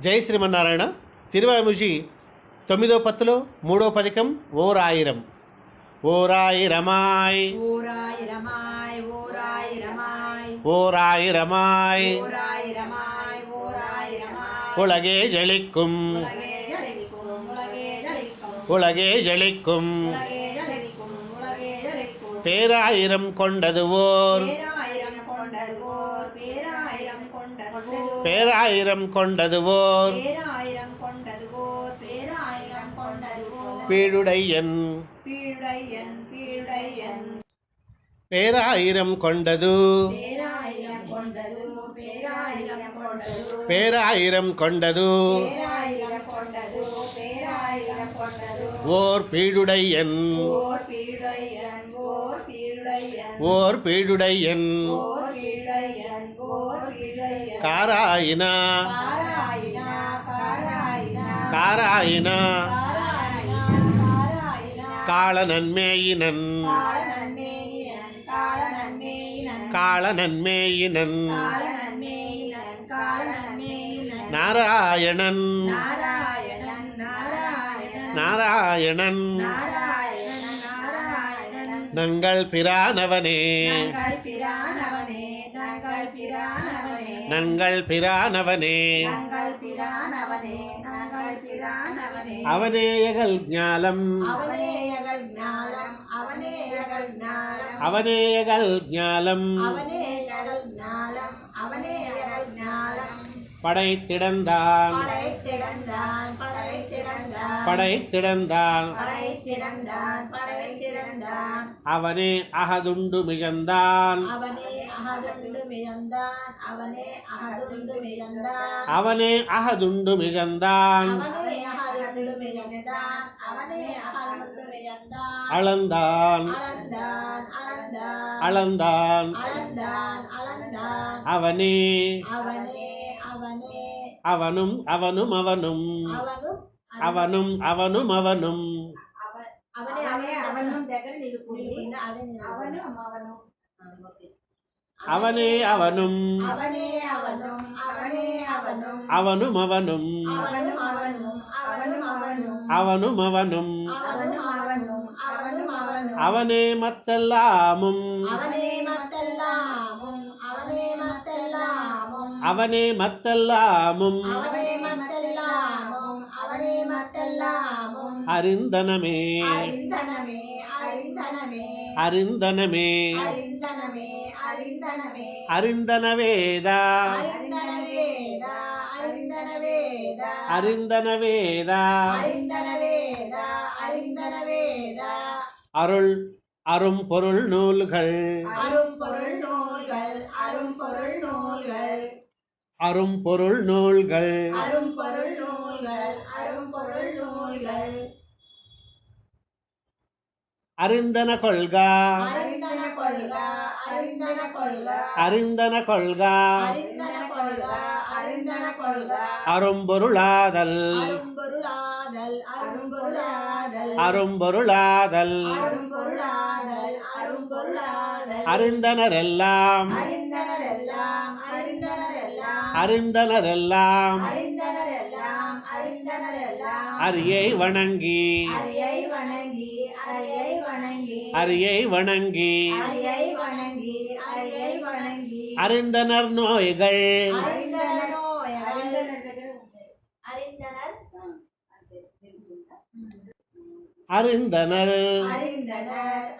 జై శ్రీమన్నారాయణ. తిరువాయిముషి 9వ పత్తులో 3వ పదికం ఓరాయిరం. ఓరాయిరమాయ్ ఓరాయిరమాయ్ ఓరాయిరమాయ్ ஓராயிரமாய் ஓராயிரமாய் ஓராயிரமாய் உலகே ஜலிக்கும் உலகே ஜலிக்கும் உலகே ஜலிக்கும் உலகே ஜலிக்கும் உலகே ஜலிக்கும் உலகே ஜலிக்கும் பேராயிரம் கொண்டதுவோர் பேராயிரம் கொண்டதுவோர் பேராயிரம் கொண்டதுவோர் பேராயிரம் கொண்டதுவோர் பேராயிரம் கொண்டதுவோர் பேராயிரம் கொண்டதுவோர் பீடுடையன் பீடுடையன் பீடுடையன் பேராயிரம் கொண்டது பேராயிரம் கொண்டது பேராயிரம் கொண்டது பேராயிரம் கொண்டது பேராயிரம் கொண்டது பேராயிரம் கொண்டது ஓர் பீடுடையன் ஓர் பீடுடையன் ஓர் பீடுடையன் ஓர் பீடுடையன் ஓர் பீடுடையன் ஓர் பீடுடையன் காராயினா காராயினா காராயினா காராயினா காராயினா காராயினா காள நன்மேயினன் கால நன்மேயினன் கால நன்மேயினன் காள நன்மேயினன் கால நன்மேயினன் கால நன்மேயினன் நாராயணன் நாராயணன் நாராயணன் நாராயணன் நாராயணன் நாராயணன் நங்கள் பிரானவனே தங்கள் பிரானவனே தங்கள் பிரானவனே நங்கள் பிரானவனே தங்கள் பிரானவனே தங்கள் பிரானவனே அவனேயகல் ஞாலம் அவனேயகல் ஞானம் அவனேயகல் ஞானம் அவனேயகல் ஞாலம் அவனேயகல் ஞானம் அவனேயகல் ஞானம் படைத்திடந்தான் படைத்திடந்தான் படைத்திடந்தான் படைத்திடந்தான் படைத்திடந்தான் படைத்திடந்தான் அவனே அகதுண்டு மிழந்தான் அவனே அகதுண்டு மிழந்தான் அவனே அகதுண்டு மிழந்தான் அவனே அகதுண்டு மிழந்தான் அவனே அகதுண்டு மிழந்தான் அவனே அகதுண்டு மிழந்தான் அளந்தான் அளந்தான் அளந்தான் அளந்தான் அளந்தான் அளந்தான் அவனே அவனே அவனே அவனும் அவனும் அவனும் அவனும் அவனும் அவனும் அவனும் అవనే అవనే అవనం దగ్గర నిలుపుంది అవను అవను அவனே அவனும் అవనే అవను అవనే అవను அவனும் அவனும் అవను అవను అవను అవను அவனும் அவனும் అవను అవను అవను అవను அவனே மத்தெல்லாமும் అవనే మత్తెల్లాముం అవనే మత్తెల్లాముం அவனே மத்தெல்லாமும் అవనే మత్తెల్లాముం అవనే మత్తెల్లాముం அறிந்தனமே అరిందనమే అరిందనమే அறிந்தனமே అరిందనమే అరిందనమే அறிந்தனவேதா అరిందనవేద అరిందనవేద அறிந்தனவேதா அரிந்தனவேத அரிந்தனவேத அருள் அரும்பொருள் நூல்கள் அரும்பொருள் நூல்கள் அரும்பொருள் நூல்கள் அரும்பொருள் நூல்கள் அரும்பொருள் நூல்கள் அரும்பொருள் நூல்கள் அறிந்தன கொள்கா அரிந்தன கொள்கா அரிந்தன கொள்கா அறிந்தன கொள்கா அரிந்தன கொள்கா அரிந்தன கொள்கா அரும்பொருளாதல் அரும்பொருளாதல் அரும்பொருளாதல் அரும்பொருளாதல் அரும்பொருளாதல் அரும்பொருளாதல் அறிந்தனரெல்லாம் அறிந்தனரெல்லாம் அறிந்தனரெல்லாம் அறிந்தனரெல்லாம் அறிந்தனரெல்லாம் அறிந்தனரெல்லாம் அரியை வணங்கி அரியை வணங்கி அரியை வணங்கி அரியை வணங்கி அரியை வணங்கி அரியை வணங்கி அறிந்தனர் நோய்கள் அறிந்தனர் நோய் அறிந்தனர் அறிந்தனர் அறிந்தனர்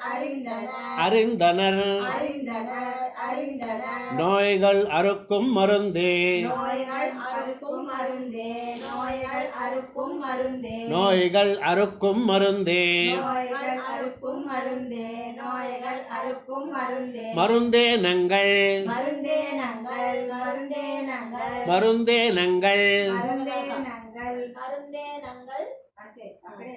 அறிந்தனர் அறிந்தனர் அறிந்தனர் அறிந்தனர் நோய்கள் அறுக்கும் மருந்தே நோய்கள் அறுக்கும் மருந்தே நோய்கள் அறுக்கும் மருந்தே நோய்கள் அறுக்கும் மருந்தே நோய்கள் அறுக்கும் மருந்தே நோய்கள் அறுக்கும் மருந்தே மருந்தே நங்கள் மருந்தே நங்கள் மருந்தே நங்கள் மருந்தே நங்கள் மருந்தே நங்கள் மருந்தே நங்கள் அక్కడే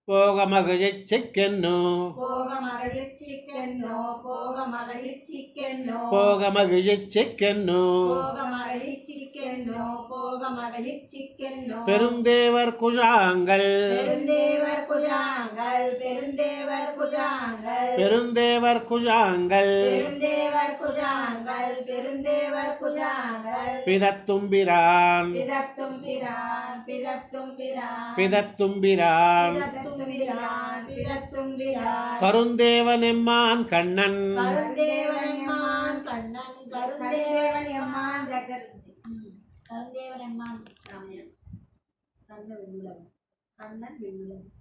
போக மகிழ்ச்சிக்கென்னு போக மகிழ்ச்சிக்கென்னோ போக மகிழ்ச்சிக்கென்னோ போக மகிழ்ச்சிக்கென்னு போக மகிழ்ச்சிக்கென்னோ போக மகிழ்ச்சிக்கென்னோ பெருந்தேவர் குஜாங்கள் பெருந்தேவர் குஜாங்கள் பெருந்தேவர் குஜாங்கள் பெருந்தேவர் குஜாங்கள் பெருந்தேவர் குஜாங்கள் பெருந்தேவர் குஜாங்கள் பிதத்தும்பிரான் பிதத்தும்பிரான் பிதத்தும்பிரான் பிதத்தும்பிரான் பிதத்தும்பிரான் பிதத்தும்பிரான் கருந்தேவனெம்மான் கண்ணன் கருந்தேவனெம்மான் கண்ணன் கருந்தேவனெம்மான் கருந்தேவனெம்மான் கண்ணன் விண்ணுலகம்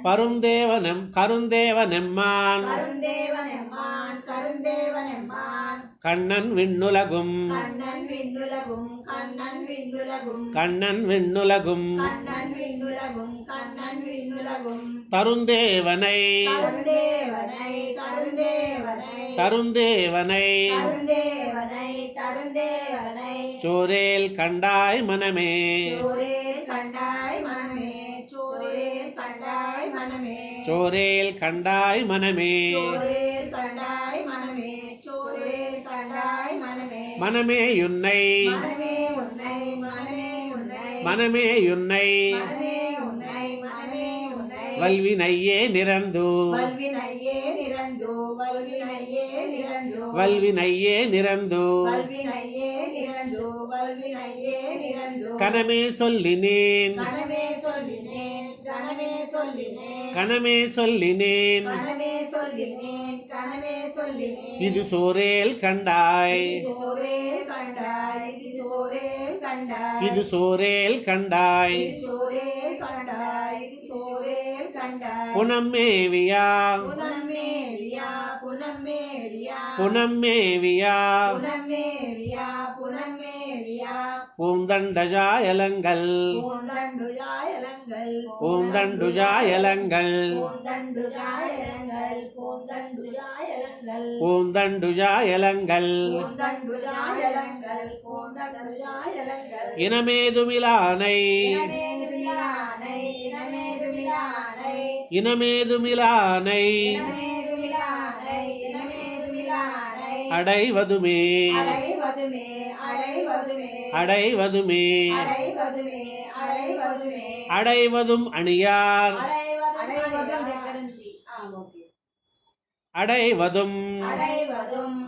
பருந்தேவனம் கருந்தேவனெம்மான் கருந்தேவனெம்மான் கருந்தேவனெம்மான் கண்ணன் விண்ணுலகும் கண்ணன் விண்ணுலகும் கண்ணன் விண்ணுலகும் கண்ணன் விண்ணுலகும் கண்ணன் விண்ணுலகும் கண்ணன் விண்ணுலகும் தருந்தேவனை தருந்தேவனை தருந்தேவனை தருந்தேவனை தருந்தேவனை தருந்தேவனை சோரேல் கண்டாய் மனமே சோரேல் கண்டாய் மனமே சோரேல் கண்டாய் மனமே சோரேல் கண்டாய் மனமே சோரேல் கண்டாய் மனமே சோரேல் கண்டாய் மனமே மனமேயுன்னை மனமே உன்னை மனமே உன்னை மனமேயுன்னை மனமே உன்னை மனமே உன்னை வல்வினையே நிரந்து வல்வினையே நிரந்து வல்வினையே நிரந்து வல்வினையே நிரந்து வல்வினையே நிரந்து வல்வினையே நிரந்து கனமே சொல்லினேன் கனமே சொல்லினேன் கனமே சொல்லினேன் கனமே சொல்லினேன் கனமே சொல்லினேன் கனமே சொல்லினேன் இது சோரேல் கண்டாய் சோரேல் கண்டாய் இது சோரேல் கண்டாய் இது சோரேல் கண்டாய் இது சோரேல் கண்டாய் இது சோரேல் கண்டாய் புனம்மேவியா புனமேவியா புனமேவியா புனம்மேவியா புனமேவியா புனமேவியா பூந்தண்டஜாயலங்கள் பூந்தண்டுஜாயலங்கள் பூந்தண்டுஜாயலங்கள் பூந்தண்டுஜாயலங்கள் பூந்தண்டுஜாயலங்கள் பூந்தண்டுஜாயலங்கள் பூந்தண்டுஜாயலங்கள் பூந்தண்டுஜாயலங்கள் இனமேதுமிலானை இனமேதுமிலானை இனமேதுமிலானை இனமேதுமிலானை இனமேதுமிலானை இனமேதுமிலானை அடைவதுமே அடைவதுமே அடைவதுமே அடைவதுமே அடைவதுமே அடைவதுமே அடைவதும் அணியார் அடைவதும் அடைவதும் அடைவதும்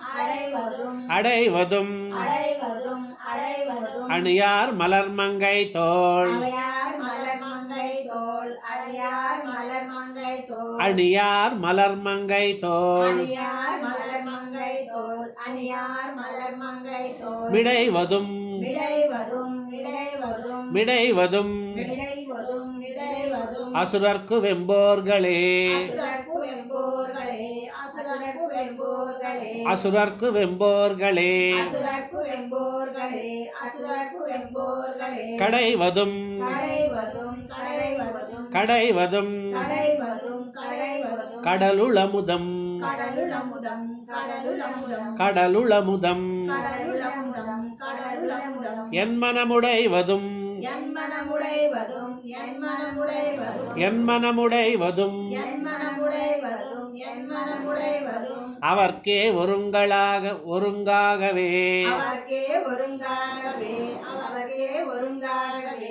அடைவதும் அடைவதும் அடைவதும் அடைவதும் அணியார் மலர்மங்கை தோள் அலையார் மலர்மங்கை தோள் அலையார் மலர்மங்கை தோள் அணியார் மலர்மங்கை தோள் அணியார் மலர்மங்கை தோள் அணியார் மலர்மங்கை தோள் மிடைவதும் விடைவதும் விடைவதும் மிடைவதும் விடைவதும் விடைவதும் அசுரர்க்கு வெம்போர்களே அசுரர்க்கு வெம்போர்களே அசுரர்க்கு வெம்போர்களே அசுரர்க்கு வெம்போர்களே அசுரர்க்கு வெம்போர்களே அசுரர்க்கு வெம்போர்களே கடைவதும் கடைவதும் கடைவதும் கடைவதும் கடைவதும் கடைவதும் கடலுளமுதம் கடலுளமுதம் கடலுளமுதம் கடலுளமுதம் கடலுளமுதம் கடலுளமுதம் என் மனமுடைவதும் என் மனமுடைவதும் என் மனமுடைவதும் என் மனமுடைவதும் என் மனமுடைவதும் என் மனமுடைவதும் அவர்க்கே ஒருங்காகவே அவர்க்கே ஒருங்காகவே அவர்க்கே ஒருங்காகவே அவர்க்கே ஒருங்காகவே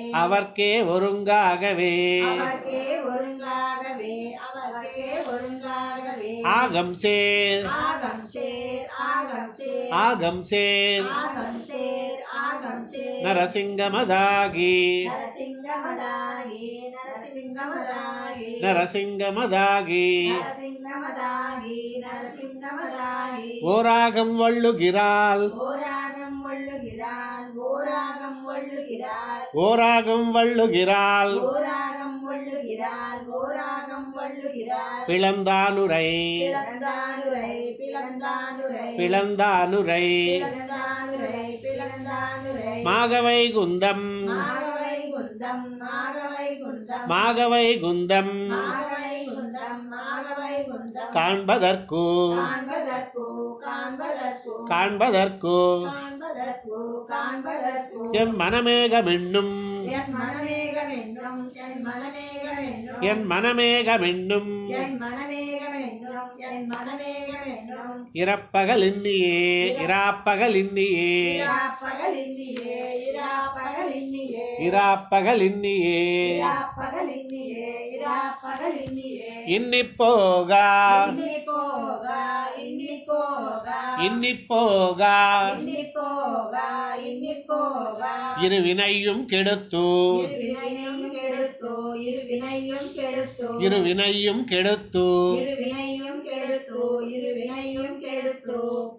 அவர்க்கே ஒருங்காகவே அவர்க்கே ஒருங்காகவே ஆகம் சேர் ஆகம் சேர் ஆகம் சேர் ஆகம் சேர் ஆகம் சேர் ஆகம் சேர் நரசிங்கமதாகி நரசிங்கமதாகி நரசிங்கமதாகி நரசிங்கமதாகி நரசிங்கமதாகி நரசிங்கமதாகி ஓராகம் வள்ளுகிறாள் ஓராகம் ஒள்ளுகிறாள் ஓராகம் ஒள்ளுகிறாள் ஓராகம் வள்ளுகிறாள் ஓராகம் ஒள்ளுகிறாள் ஓராகம் ஒள்ளுகிறாள் பிளந்தானுரை பிளந்தானுரை பிளந்தானுரை பிளந்தானுரை பிளந்தானுரை பிளந்தானுரை மாகவை குந்தம் மாகவை குந்தம் மாகவை குந்தம் மாகவை குந்தம் மாகவை குந்தம் மாகவை குந்தம் காண்பதற்கு காண்பதற்கு காண்பதற்கு காண்பதற்கு காண்பதற்கு காண்பதற்கு என் மனமேகமென்னும் என் மனமேகமென்னும் என் மனமேகமென்னும் என் மனமேகமென்னும் என் மனமேகமென்னும் என் மனமேகமென்னும் இறப்பகலின்னியே இராப்பகலின்னியே இராப்பகலின்னியே இராப்பகலின்னியே இராப்பகல் இன்னியே இராப்பகல் இன்னியே இராப்பகல் இன்னியே இன்னிப்போகா இன்னிப்போகா இன்னிப்போகா இன்னிப்போகா இன்னிப்போகா இன்னிப்போகா இருவினையும் கெடுத்து இருவினையும் கெடுத்து இருவினையும் கெடுத்து இருவினையும் கெடுத்து இருவினையும் கெடுத்து இருவினையும் கெடுத்து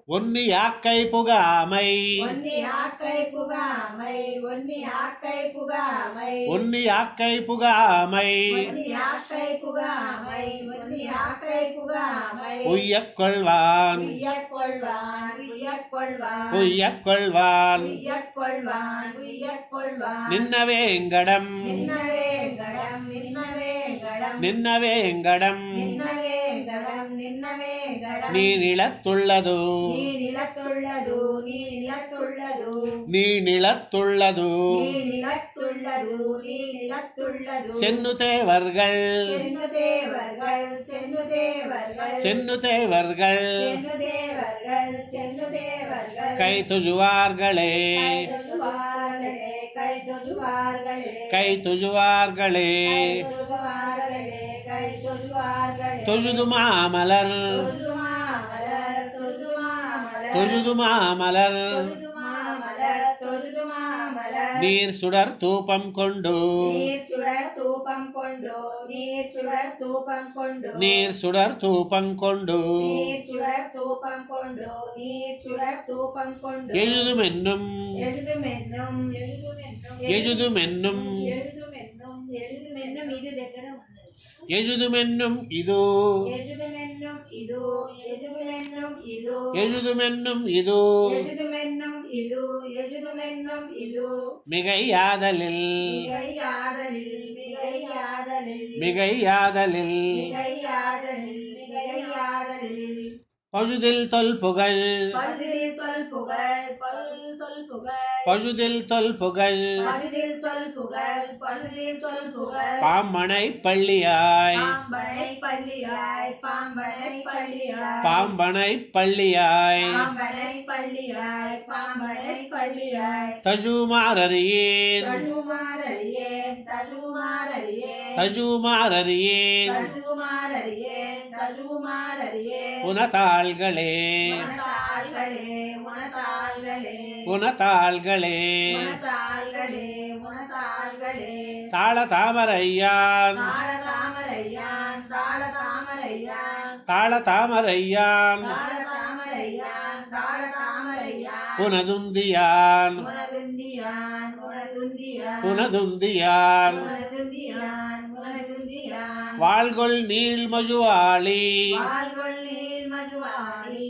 ஒன்னி ஆக்கை புகாமை ஒன்னி ஆக்கை புகாமை ஒன்னி ஆக்கை புகாமை ஒன்னி ஆக்கை புகாமை ஒன்னி ஆக்கை புகாமை ஒன்னி ஆக்கை புகாமை உய்யக் கொள்வான் உய்யக் கொள்வான் உய்யக் கொள்வான் உய்யக் கொள்வான் உய்யக் கொள்வான் உய்யக் கொள்வான் நின்னவேங்கடம் நின்னவேங்கடம் நின்னவேங்கடம் நின்னவேங்கடம் நின்னவேங்கடம் நின்னவேங்கடம் நீ நிலத்துள்ளது நீ நிலத்துள்ளது நீ நிலத்துள்ளது நீ நிலத்துள்ளது நீ நிலத்துள்ளது நீ நிலத்துள்ளது சென்னு தேவர்கள் சென்னு தேவர்கள் சென்னு தேவர்கள் சென்னு தேவர்கள் சென்னு தேவர்கள் சென்னு தேவர்கள் கை துஜுவார்களே தொழுவார்களே கை தொழுவார்களே கை துஜுவார்களே தொழுவார்களே கை தொழுவார்களே தொழுது மாமலர் தொழுதுமாமலர் தொழுதுமாமலர் தொழுது மாமலர் தொழுதுமாமலர் தொழுதுமாமலர் நீர் சுடர் தூபம் கொண்டு நீர் சுடர் தூபம் கொண்டு நீர் சுடர் தூபம் கொண்டு நீர் சுடர் தூபம் கொண்டு நீர் சுடர் தூபம் கொண்டு நீர் சுடர் தூபம் கொண்டு எழுதுமென்னும் எழுதுமென்னும் எழுதுமென்னும் எழுதுமென்னும் எழுதுமென்னும் எழுதுமென்னும் இது దగ్గర ఉన్నది எழுதுமென்னும் இது எழுதுமென்னும் இது எழுதுமென்னும் இது எழுதுமென்னும் இது எழுதுமென்னும் இது எழுதுமென்னும் இது மிகையாதலில் மிகையாதலில் மிகையாதலில் மிகையாதலில் மிகையாதலில் மிகையாதலில் பழுதில் தொல் புகழ் பழுதில் தொல் புகழ் தொல் புகழ் பழுதில் தொல் புகழ் பழுதில் தொல் புகழ் பழுதில் தொல் புகழ் பாம்பனை பள்ளியாய் பாம்பனை பள்ளியாய் பாம்பனை பள்ளியாய் பாம்பனை பள்ளியாய் பாம்பனை பள்ளியாய் பாம்பனை பள்ளியாய் தஜுமாரறியேன் ததுமாரறியேன் ததுமாரறியேன் தஜுமாரறியேன் ததுமாரறியேன் ததுமாரறியேன் உனதாள்களே உனதாள்களே உனதாள்களே உனதாள்களே உனதாள்களே உனதாள்களே தாள தாமரையான் தாள தாமரையான் தாள தாமரையான் தாள தாமரையான் தாள தாமரையான் தாள தாமரையான் புனதுந்தியான் உனதுந்தியான் உனதுந்தியான் புனதுந்தியான் உனதுந்தியான் உனதுந்தியான் வாழ்கொள் நீள் மஜுவாளி வாழ்கொள் நீல் மதுவாளி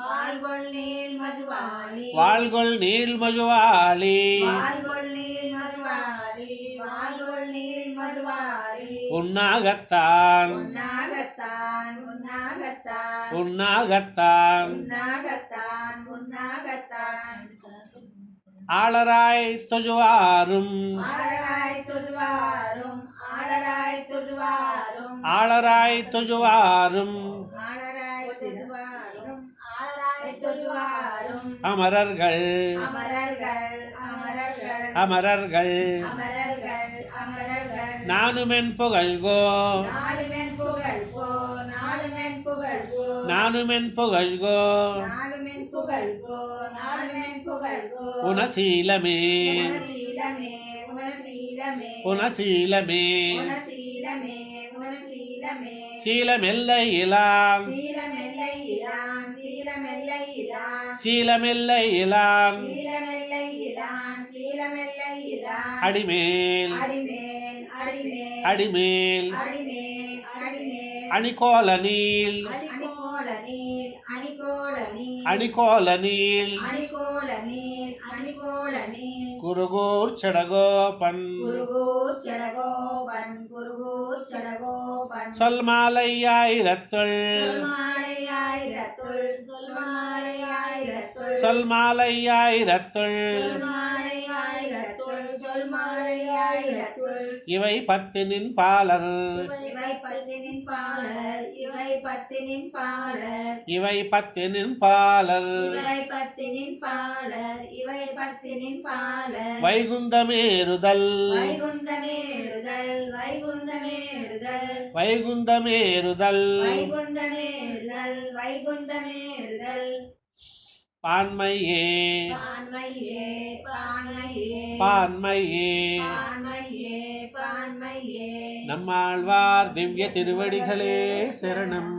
வாழ்கொள் நீல் மதுவாளி வாழ்கொள் நீள் மஜுவாளி வாழ்கொள் நீல் மதுவாளி வாழ்கொள் நீல் மதுவாளி உன்னாகத்தான் உன்னாகத்தான் உன்னாகத்தான் உன்னாகத்தான் உன்னாகத்தான் உன்னாகத்தான் ஆளராய் தொஜுவாரும் ஆடராய் தொதுவாரும் ஆடராய் தொதுவாரும் ஆளராய் தொஜுவாரும் ஆடராய் தொதுவாரும் ஆடராய் தொதுவாரும் அமரர்கள் அமரர்கள் அமரர்கள் அமரர்கள் அமரர்கள் அமரர்கள் நானுமென் புகழ்கோ நாடுமென் புகழ்கோ நாடுமென் புகழ்கோ நானுமென் புகழ்கோ நாடுமென் புகழ்கோ நாடுமென் புகழ்கோ உனசீலமே உனசீலமே உனசீலமே உனசீலமே உனசீலமே உனசீலமே சீலமெல்லை இலான் சீலமெல்லை இலான் சீலமெல்லை இலான் சீலமெல்லை இலான் சீலமெல்லை இலான் சீலமெல்லை இலான் அடிமேல் அடிமேல் அடிமேல் அடிமேல் அடிமேல் அடிமேல் அணிகோல நீல் அணிகோல நீல் அணிகோல நீல் அணிகோல நீல் அணிகோல நீல் அணிகோல நீல் குருகூர் செடகோபன் குருகூர் செடகோபன் குருகூர் செடகோபன் சொல்மாலையாயிரத்துள் சொல்மாலையாயிரத்துள் சொல்மாலையாயிரத்துள் சொல்மாலையாயிரத்துள் சொல்மாலையாயிரத்துள் சொல்மாலையாயிரத்துள் பத்தினின்பத்துள் இவை பத்தினின் பாலர் இவை பத்தினின் பாலர் இவை பத்தினின் பாலர் இவை பத்தினின் பாலர் இவை பத்தினின் பாலர் இவை பத்தினின் பாலர் வைகுந்தமேறுதல் வைகுந்தமேறுதல் வைகுந்தமேறுதல் வைகுந்தமேறுதல் வைகுந்தமேறுதல் வைகுந்தமேறுதல் பான்மையே பான்மையே பான்மையே பான்மையே பான்மையே பான்மையே நம்மாழ்வார் திவ்ய திருவடிகளே சரணம்.